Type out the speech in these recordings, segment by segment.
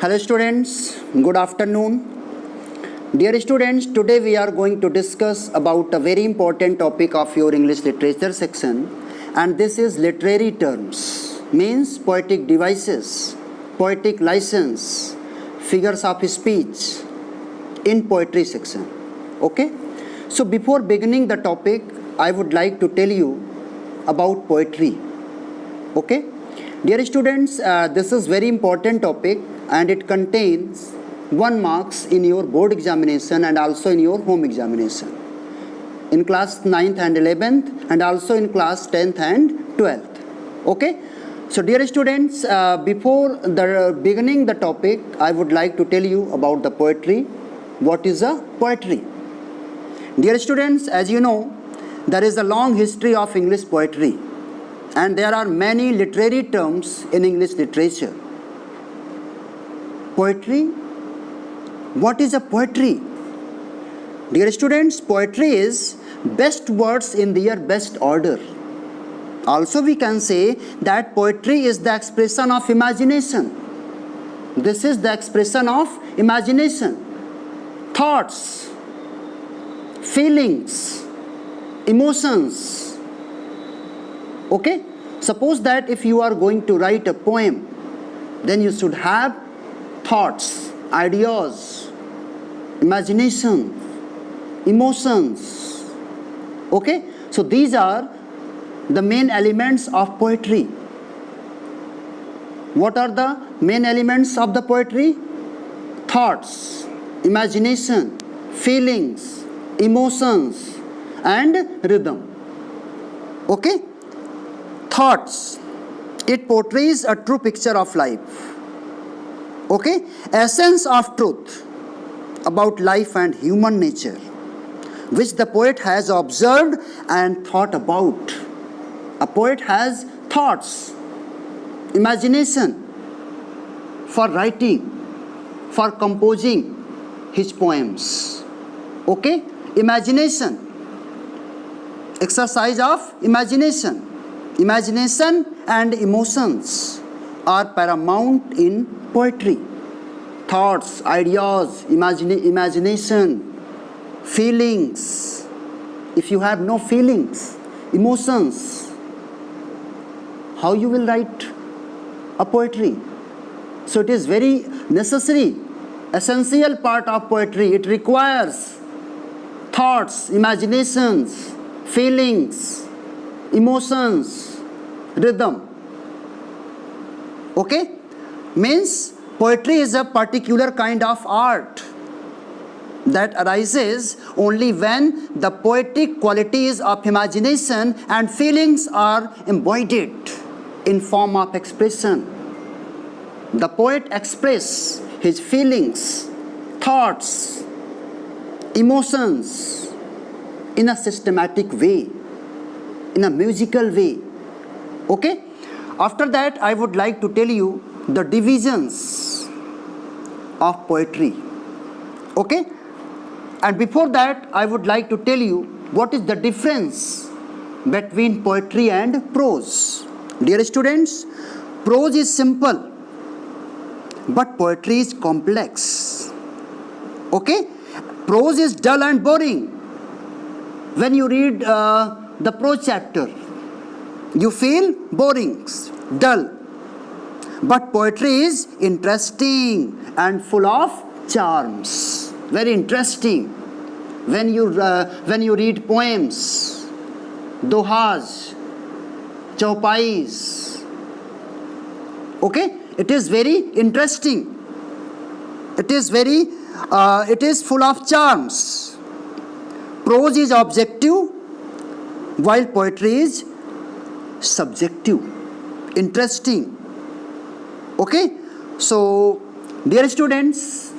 Hello students, good afternoon. Dear students, today we are going to discuss about a very important topic of your English literature section, and this is literary terms, means poetic devices, poetic license, figures of speech in poetry section. Okay? So before beginning the topic, I would like to tell you about poetry. Okay? Dear students, this is very important topic and it contains 1 marks in your board examination and also in your home examination in class 9th and 11th and also in class 10th and 12th. Okay? So dear students, before the beginning the topic, I would like to tell you about the poetry. What is a poetry? Dear students, as you know, there is a long history of English poetry and there are many literary terms in English literature. Poetry? What is a poetry? Dear students, poetry is best words in their best order. Also we can say that poetry is the expression of imagination. This is the expression of imagination, thoughts, feelings, emotions. Okay? Suppose that if you are going to write a poem, then you should have thoughts, ideas, imagination, emotions. Okay? So these are the main elements of poetry. What are the main elements of the poetry? Thoughts, imagination, feelings, emotions, and rhythm. Okay? Thoughts. It portrays a true picture of life. Okay? Essence of truth about life and human nature, which the poet has observed and thought about. A poet has thoughts, imagination for writing, for composing his poems. Okay? Imagination. Exercise of imagination. Imagination and emotions are paramount in poetry. Thoughts, ideas, imagination, feelings. If you have no feelings, emotions, how you will write a poetry? So it is very necessary, essential part of poetry. It requires thoughts, imaginations, feelings, emotions, rhythm. Okay? Means poetry is a particular kind of art that arises only when the poetic qualities of imagination and feelings are embodied in form of expression. The poet expresses his feelings, thoughts, emotions in a systematic way, in a musical way. Okay? After that, I would like to tell you the divisions of poetry. Okay? And before that, I would like to tell you what is the difference between poetry and prose. Dear students, prose is simple, but poetry is complex. Okay? Prose is dull and boring. When you read the prose chapter, you feel boring, dull. But poetry is interesting and full of charms. Very interesting. When you read poems, dohas, chaupais, okay, it is very interesting. It is full of charms. Prose is objective, while poetry is subjective, interesting. Okay? So, dear students,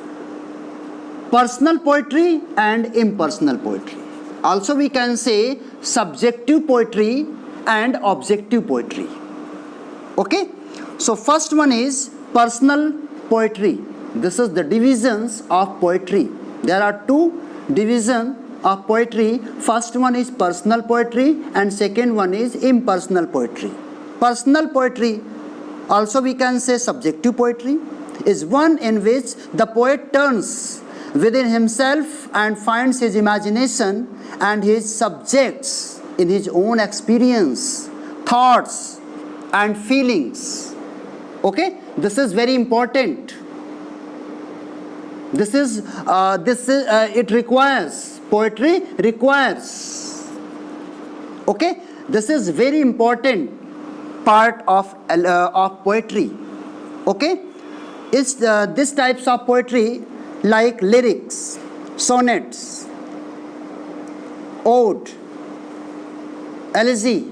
personal poetry and impersonal poetry. Also we can say subjective poetry and objective poetry. Okay? So first one is personal poetry. This is the divisions of poetry. There are two divisions of poetry. First one is personal poetry and second one is impersonal poetry. Personal poetry, also we can say subjective poetry, is one in which the poet turns within himself and finds his imagination and his subjects in his own experience, thoughts and feelings. Okay, this is very important. It requires, poetry requires. Okay, this is very important part of poetry. Okay, it's this types of poetry like lyrics, sonnets, ode, elegy,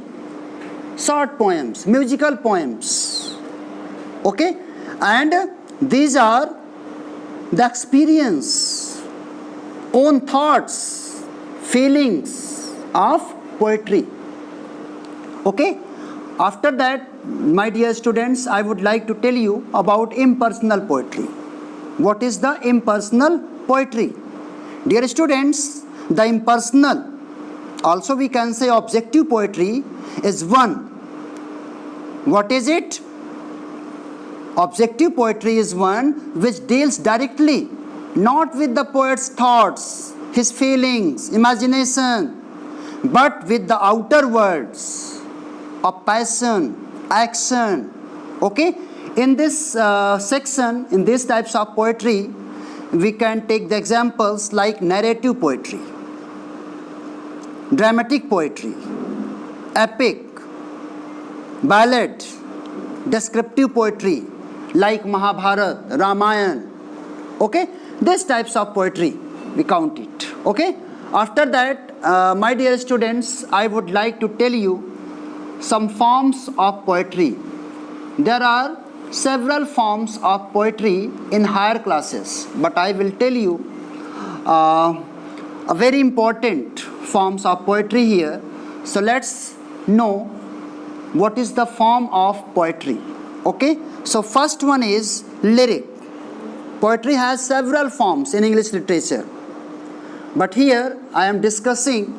short poems, musical poems. Okay, and these are the experience, own thoughts, feelings of poetry. Okay, after that, my dear students, I would like to tell you about impersonal poetry. What is the impersonal poetry? Dear students, the impersonal, also we can say objective poetry, is one. What is it? Objective poetry is one which deals directly not with the poet's thoughts, his feelings, imagination, but with the outer words of passion, action. Okay, in this section, in these types of poetry, we can take the examples like narrative poetry, dramatic poetry, epic, ballad, descriptive poetry like Mahabharata, Ramayana. Okay, these types of poetry we count it. Okay, after that, my dear students, I would like to tell you some forms of poetry. There are several forms of poetry in higher classes, but I will tell you a very important forms of poetry here. So let's know what is the form of poetry. Okay, so first one is lyric. Poetry has several forms in English literature, but here I am discussing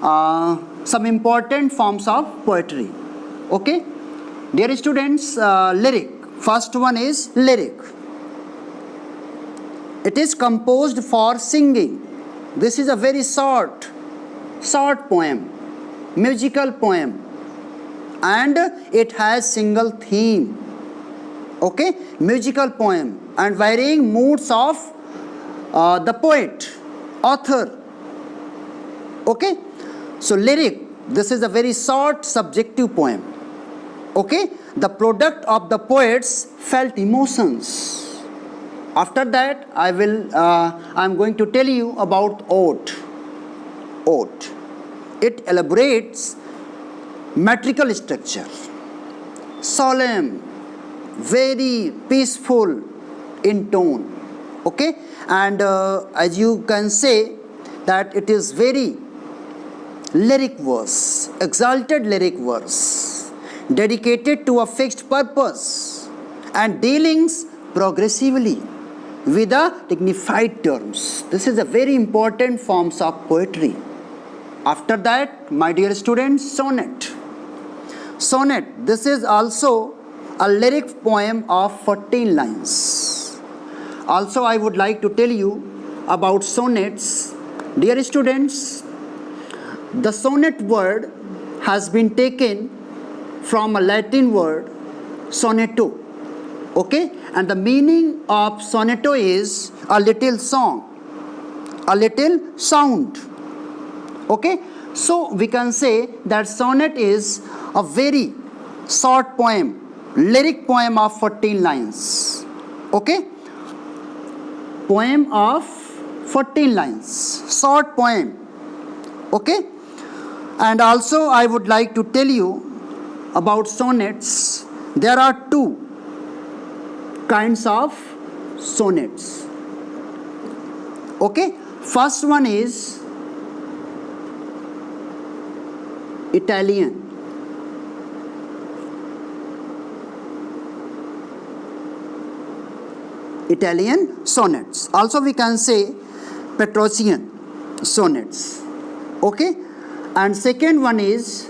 some important forms of poetry. Okay, dear students, lyric. First one is lyric. It is composed for singing. This is a very short poem, musical poem, and it has single theme. Okay, musical poem and varying moods of the poet, author. Okay, so lyric, this is a very short subjective poem. Okay, the product of the poet's felt emotions. After that, I am going to tell you about ode. Ode, it elaborates metrical structure, solemn, very peaceful in tone. Okay, and as you can say that it is very lyric verse, exalted lyric verse, dedicated to a fixed purpose and dealings progressively with the dignified terms. This is a very important forms of poetry. After that, my dear students, sonnet. Sonnet, this is also a lyric poem of 14 lines. Also, I would like to tell you about sonnets. Dear students, the sonnet word has been taken from a Latin word sonetto. Okay, and the meaning of sonetto is a little song, a little sound. Okay, so we can say that sonnet is a very short poem, lyric poem of 14 lines. Okay, poem of 14 lines, short poem. Okay, and also I would like to tell you about sonnets. There are two kinds of sonnets. Okay, first one is Italian. Italian sonnets. Also we can say Petrosian sonnets. Okay, and second one is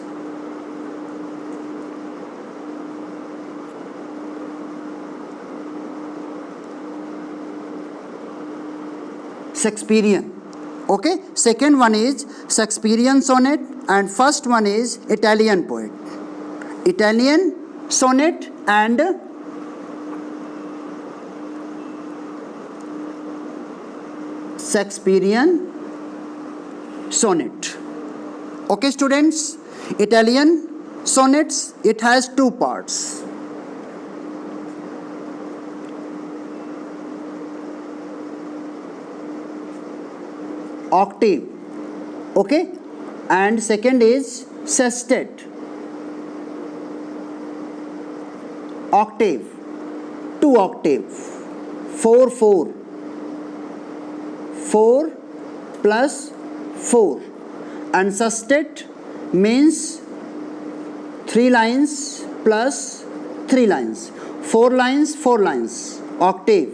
Shakespearean. Okay, second one is Shakespearean sonnet, and first one is Italian poet. Italian sonnet and Shakespearean sonnet. Okay, students, Italian sonnets, it has two parts. Octave, okay, and second is sestet. Octave, 2 octave, 4 4, 4 plus 4, and sestet means 3 lines plus 3 lines, 4 lines, 4 lines, octave,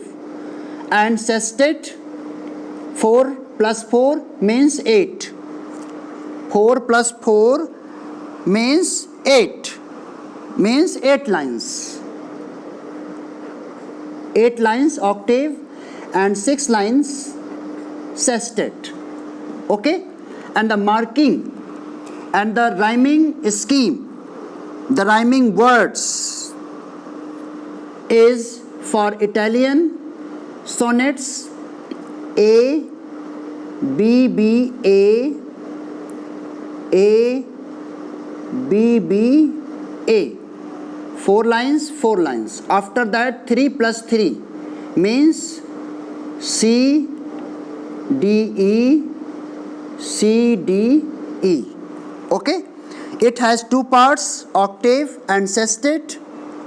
and sestet 4 plus 4 means 8. 4 plus 4 means 8. Means 8 lines. 8 lines octave and 6 lines sestet. Okay? And the marking and the rhyming scheme, the rhyming words is for Italian sonnets A, B, B, A, B, B, A. 4 lines, 4 lines. After that, 3 plus 3 means C, D, E, C, D, E. Okay? It has two parts, octave and sestet.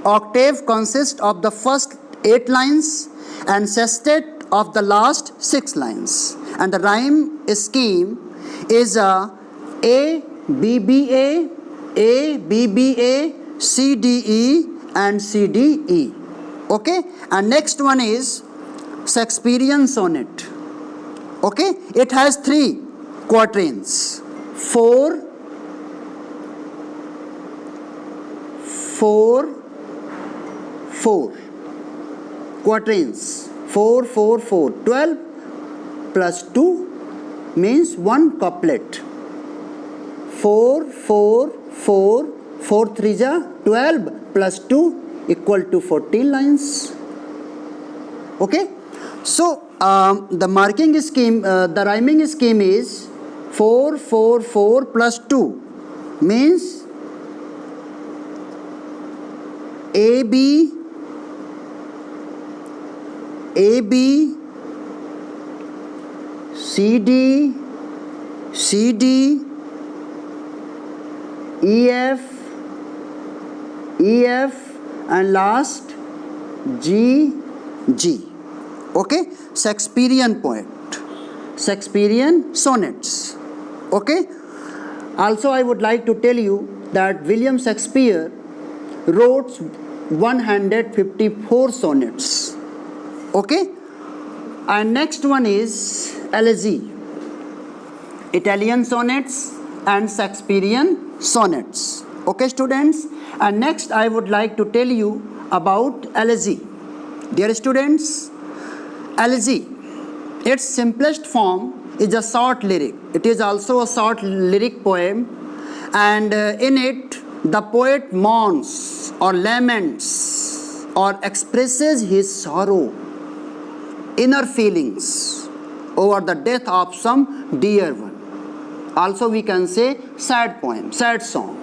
Octave consists of the first 8 lines and sestet of the last 6 lines. And the rhyme scheme is A, B, B, A, B, B, A, C, D, E, and C, D, E. Okay? And next one is Shakespearean sonnet. Okay? It has 3 quatrains. 4, 4, 4. Quatrains. 4, 4, 4. 12 plus 2 means 1 couplet. 4, 4, 4, 4 3 ja 12 plus 2 equal to 14 lines. Okay? So, the marking scheme, the rhyming scheme is 4, 4, 4 plus 2 means A, B, A, B, C, D, C, D, E, F, E, F, and last G, G. Okay? Shakespearean poet. Shakespearean sonnets. Okay? Also, I would like to tell you that William Shakespeare wrote 154 sonnets. Okay? And next one is elegy. Italian sonnets and Shakespearean sonnets. Okay, students? And next I would like to tell you about elegy. Dear students, elegy, its simplest form is a short lyric. It is also a short lyric poem, and in it the poet mourns or laments or expresses his sorrow, inner feelings over the death of some dear one. Also we can say sad poem, sad song.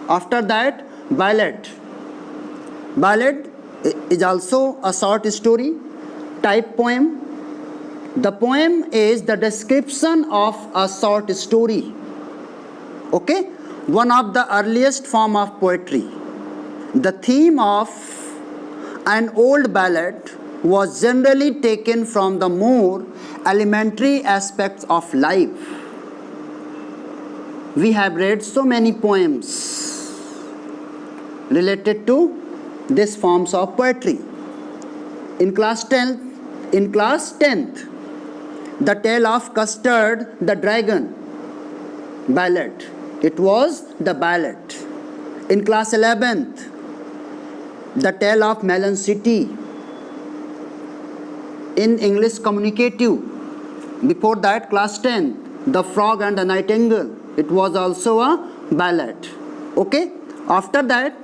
After that, ballad. Ballad is also a short story type poem. The poem is the description of a short story. Okay? One of the earliest form of poetry. The theme of an old ballad was generally taken from the more elementary aspects of life. We have read so many poems related to these forms of poetry. In class 10th, the tale of Custard the Dragon ballad. It was the ballad. In class 11th, the tale of Melon City. In English communicative, Before that, class 10, The Frog and the Nightingale. It was also a ballad. Okay. After that,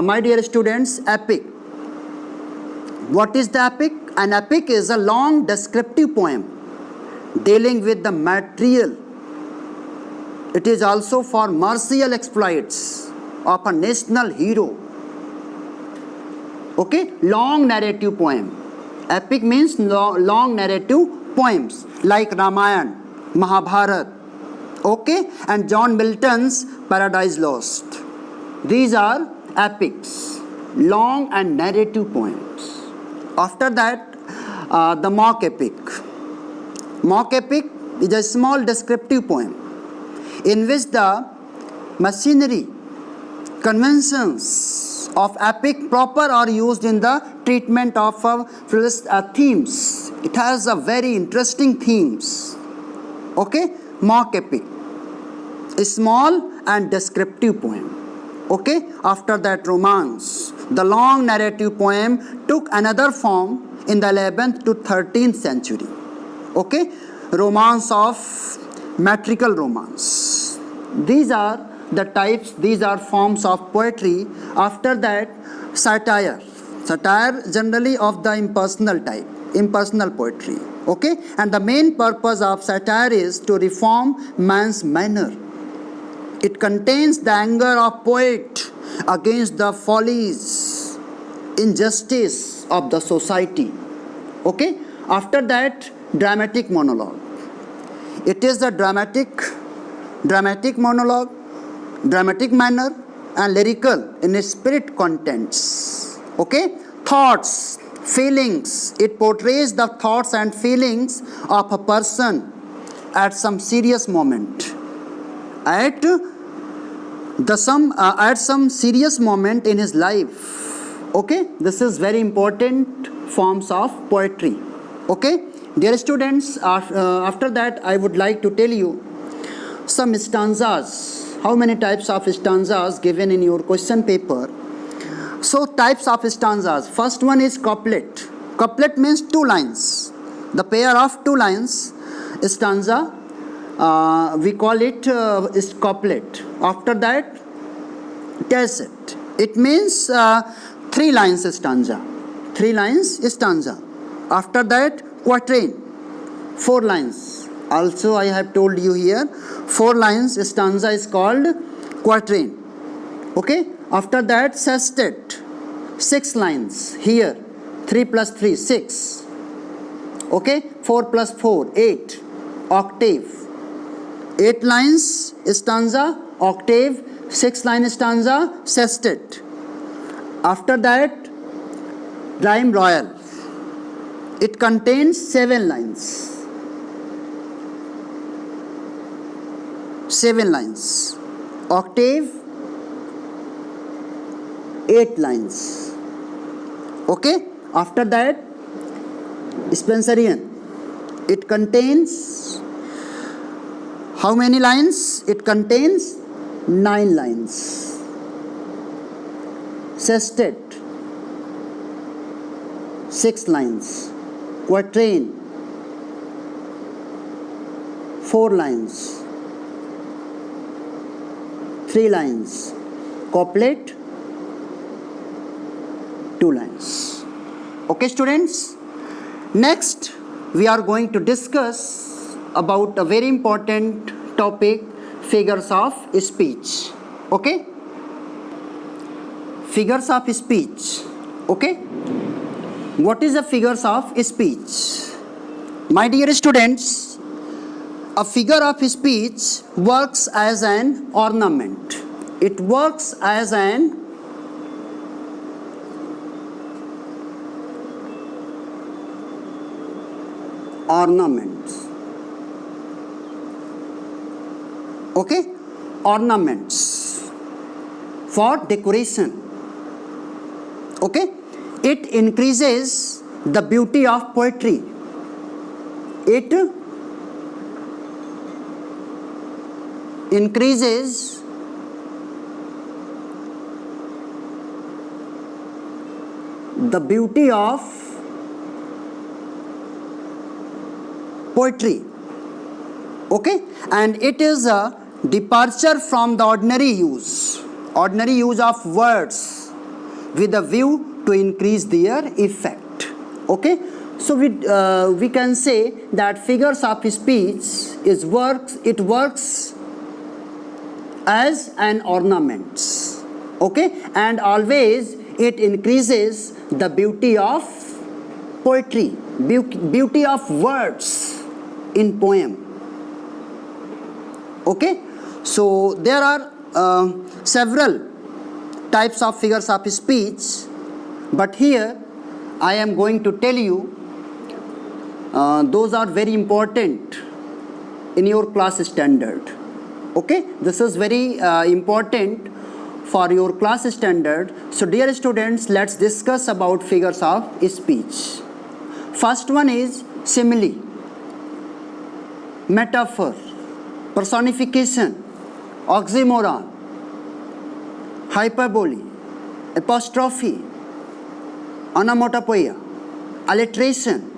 my dear students, epic. What is the epic? An epic is a long descriptive poem dealing with the material. It is also for martial exploits of a national hero. Okay, long narrative poem. Epic means long narrative poems like Ramayana, Mahabharata, okay, and John Milton's Paradise Lost. These are epics, long and narrative poems. After that, the mock epic. Mock epic is a small descriptive poem in which the machinery, conventions of epic proper are used in the treatment of themes. It has a very interesting themes. Okay, mock epic, a small and descriptive poem. Okay, after that, romance. The long narrative poem took another form in the 11th to 13th century. Okay, romance of metrical romance. These are the types, these are forms of poetry. After that, satire. Satire generally of the impersonal type, impersonal poetry. Okay, and the main purpose of satire is to reform man's manner. It contains the anger of poet against the follies, injustice of the society. Okay, after that, dramatic monologue. It is the dramatic monologue, dramatic manner, and lyrical in its spirit contents. Okay, thoughts, feelings. It portrays the thoughts and feelings of a person at some serious moment. At some serious moment in his life. Okay, this is very important forms of poetry. Okay, dear students, after that I would like to tell you some stanzas. How many types of stanzas given in your question paper? So types of stanzas. First one is couplet. Couplet means two lines. The pair of two lines, stanza. We call it is couplet. After that, tacit. It means 3 lines stanza. 3 lines stanza. After that, quatrain. 4 lines. Also, I have told you here, 4 lines stanza is called quatrain. Okay. After that, sestet. 6 lines. Here, 3 plus 3, 6. Okay. 4 plus 4, 8. Octave. 8 lines stanza, octave, 6 line stanza, sestet. After that, rhyme royal. It contains 7 lines. 7 lines. Octave, 8 lines. Okay? After that, Spenserian. It contains how many lines? It contains 9 lines. Sestet, 6 lines. Quatrain, 4 lines. 3 lines. Couplet, 2 lines. Okay, students? Next, we are going to discuss about a very important topic, figures of speech. Okay? Figures of speech. Okay? What is the figures of speech? My dear students, a figure of speech works as an ornament. It works as an ornament. Okay, ornaments for decoration. Okay, it increases the beauty of poetry. It increases the beauty of poetry. Okay, and it is a departure from the ordinary use of words with a view to increase their effect. Okay, so we can say that figures of speech works as an ornament. Okay, and always it increases the beauty of poetry, beauty of words in poem. Okay, so there are several types of figures of speech, but here I am going to tell you those are very important in your class standard. Okay, this is very important for your class standard. So dear students, let's discuss about figures of speech. First one is simile, metaphor, personification, oxymoron, hyperbole, apostrophe, onomatopoeia, alliteration,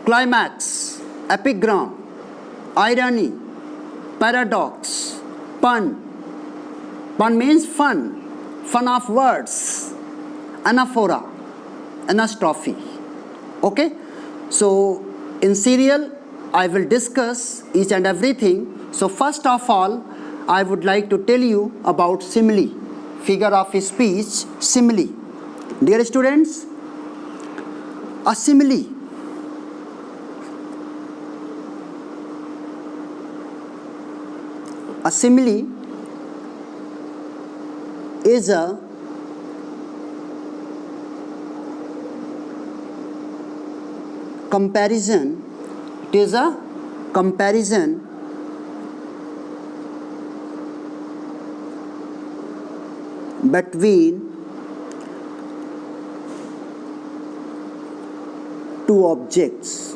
climax, epigram, irony, paradox, pun. Pun means fun of words, anaphora, anastrophe. Okay, so in serial I will discuss each and everything. So first of all, I would like to tell you about simile, figure of speech, simile. Dear students, a simile is a comparison. It is a comparison between two objects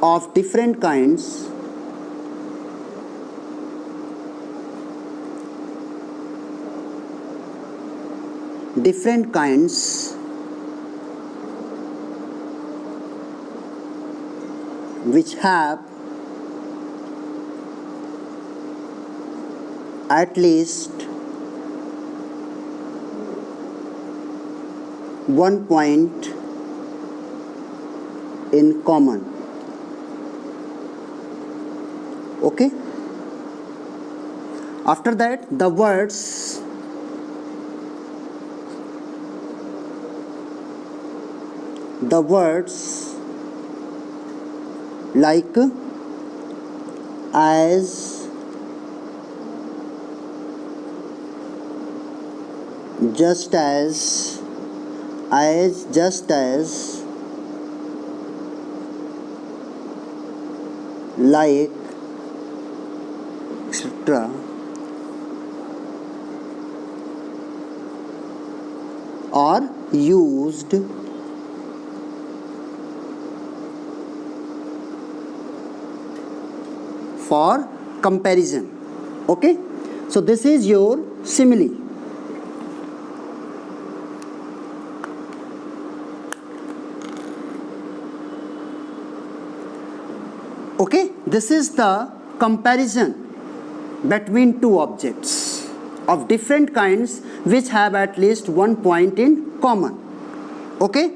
of different kinds which have at least one point in common. Okay, after that the words like as, just as, like, etc. are used for comparison. Okay, so this is your simile. Okay, this is the comparison between two objects of different kinds which have at least one point in common. Okay,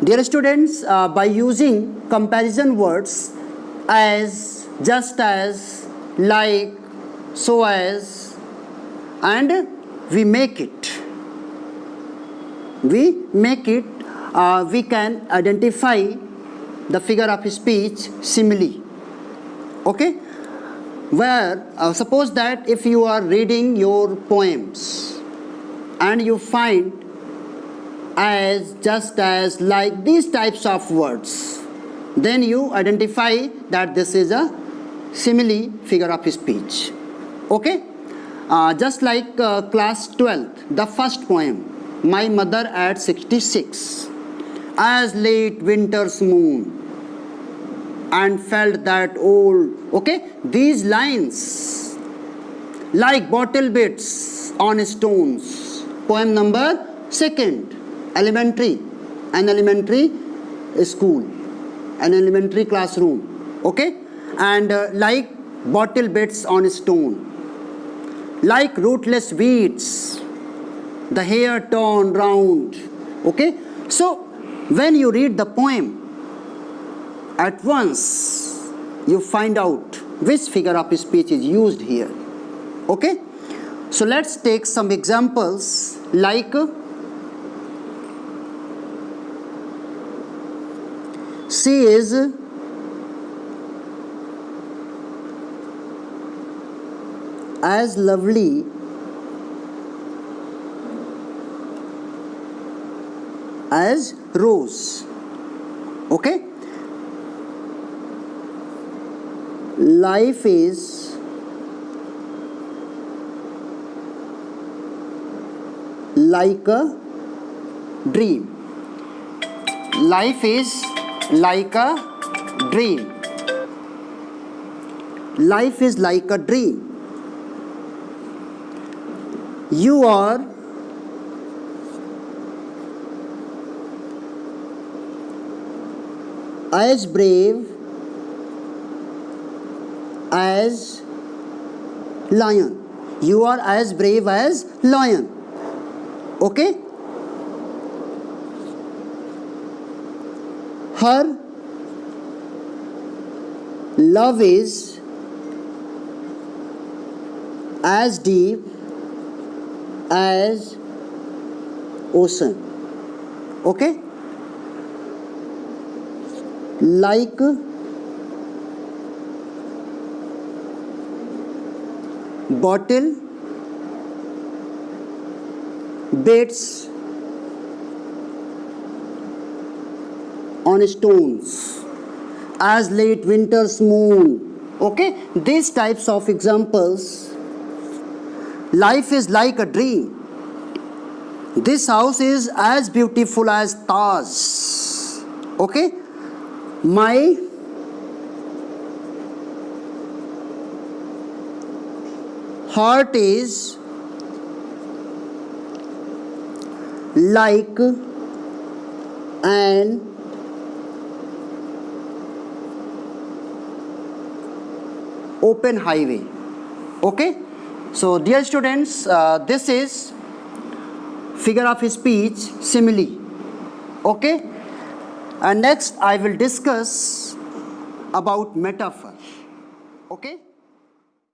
dear students, by using comparison words as, just as, like, so as, and we can identify the figure of speech simile. Okay, where suppose that if you are reading your poems and you find as, just as, like, these types of words, then you identify that this is a simile figure of speech. Okay, just like class 12th, the first poem, My Mother at 66, as late winter's moon and felt that old. Okay, these lines like bottle bits on stones. Poem number 2nd, elementary school. an elementary classroom, okay, and like bottle beds on stone, like rootless weeds, the hair torn round, okay. So when you read the poem, at once you find out which figure of speech is used here, okay. So let's take some examples, like she is as lovely as rose, okay. Life is like a dream. Life is like a dream. Life is like a dream. You are as brave as lion. You are as brave as lion, okay. Her love is as deep as ocean, okay. Like bottle beds on stones, as late winter's moon, okay. These types of examples. Life is like a dream. This house is as beautiful as Taj, okay. My heart is like an open highway, okay. So dear students, this is figure of speech simile, okay. And next I will discuss about metaphor, okay.